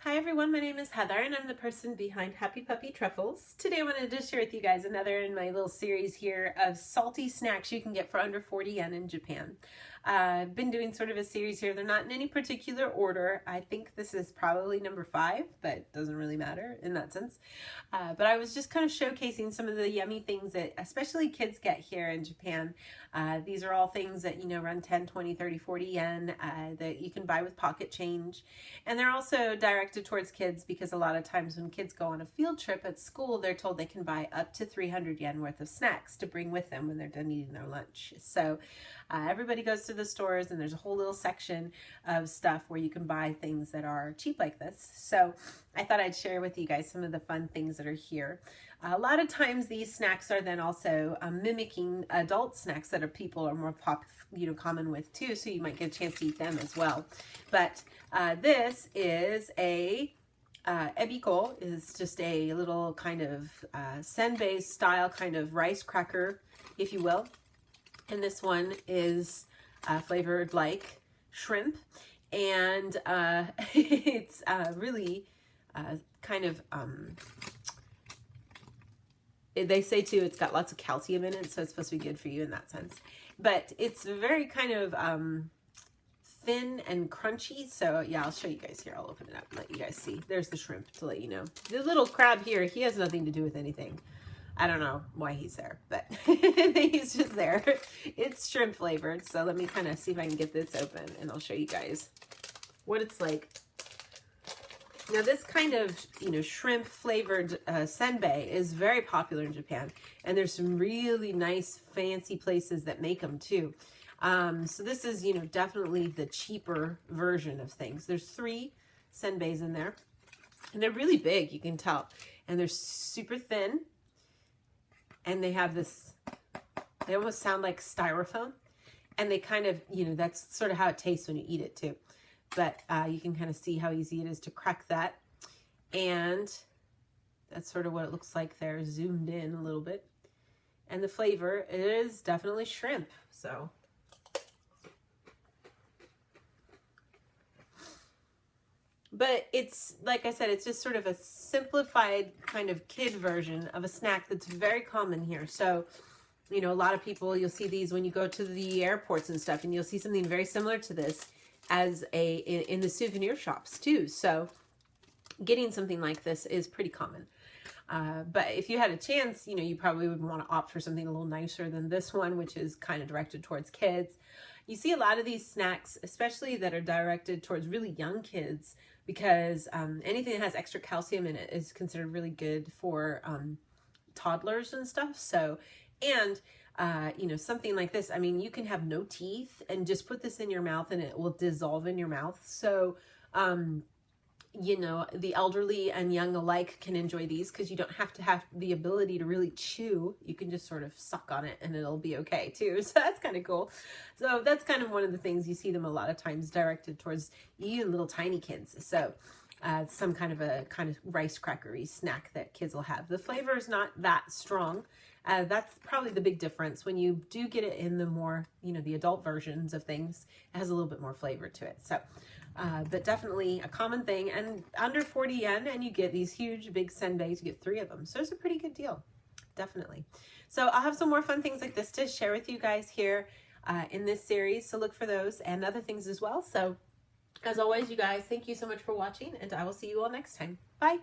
Hi everyone, my name is Heather and I'm the person behind Happy Puppy Truffles. Today I wanted to share with you guys another in my little series here of salty snacks you can get for under 40 yen in Japan. I've been doing sort of a series here. They're not in any particular order. I think this is probably number 5, but it doesn't really matter in that sense. But I was just kind of showcasing some of the yummy things that especially kids get here in Japan. These are all things that, run 10, 20, 30, 40 yen that you can buy with pocket change. And they're also directed towards kids because a lot of times when kids go on a field trip at school, they're told they can buy up to 300 yen worth of snacks to bring with them when they're done eating their lunch. So everybody goes to the stores and there's a whole little section of stuff where you can buy things that are cheap like this. So I thought I'd share with you guys some of the fun things that are here. A lot of times these snacks are then also mimicking adult snacks that people are more common with too, so you might get a chance to eat them as well. But this is a Ebikko, is just a little kind of senbei style kind of rice cracker, if you will. And this one is flavored like shrimp, and it's really kind of they say too it's got lots of calcium in it, so it's supposed to be good for you in that sense. But it's very kind of thin and crunchy. So yeah, I'll show you guys here. I'll open it up and let you guys see. There's the shrimp to let you know. The little crab here, he has nothing to do with anything. I don't know why he's there, but he's just there. It's shrimp flavored. So let me kind of see if I can get this open and I'll show you guys what it's like. Now this kind of, shrimp flavored senbei is very popular in Japan, and there's some really nice fancy places that make them too. So this is, definitely the cheaper version of things. There's 3 senbeis in there, and they're really big, you can tell, and they're super thin, and they have this, they almost sound like styrofoam, and they kind of, that's sort of how it tastes when you eat it too. But you can kind of see how easy it is to crack that. And that's sort of what it looks like there, zoomed in a little bit. And the flavor is definitely shrimp. So but it's, like I said, it's just sort of a simplified kind of kid version of a snack that's very common here. So, a lot of people, you'll see these when you go to the airports and stuff, and you'll see something very similar to this as in the souvenir shops too. So getting something like this is pretty common. But if you had a chance, you probably would want to opt for something a little nicer than this one, which is kind of directed towards kids. You see a lot of these snacks, especially that are directed towards really young kids, because anything that has extra calcium in it is considered really good for toddlers and stuff. So, and something like this, I mean, you can have no teeth and just put this in your mouth and it will dissolve in your mouth. So, the elderly and young alike can enjoy these because you don't have to have the ability to really chew. You can just sort of suck on it and it'll be okay too. So that's kind of cool. So that's kind of one of the things you see them a lot of times directed towards even little tiny kids. So some kind of a rice crackery snack that kids will have. The flavor is not that strong. That's probably the big difference. When you do get it in the more, the adult versions of things, it has a little bit more flavor to it. So, but definitely a common thing, and under 40 yen, and you get these huge big senbeis. You get 3 of them. So it's a pretty good deal. Definitely. So I'll have some more fun things like this to share with you guys here in this series. So look for those and other things as well. So as always, you guys, thank you so much for watching, and I will see you all next time. Bye.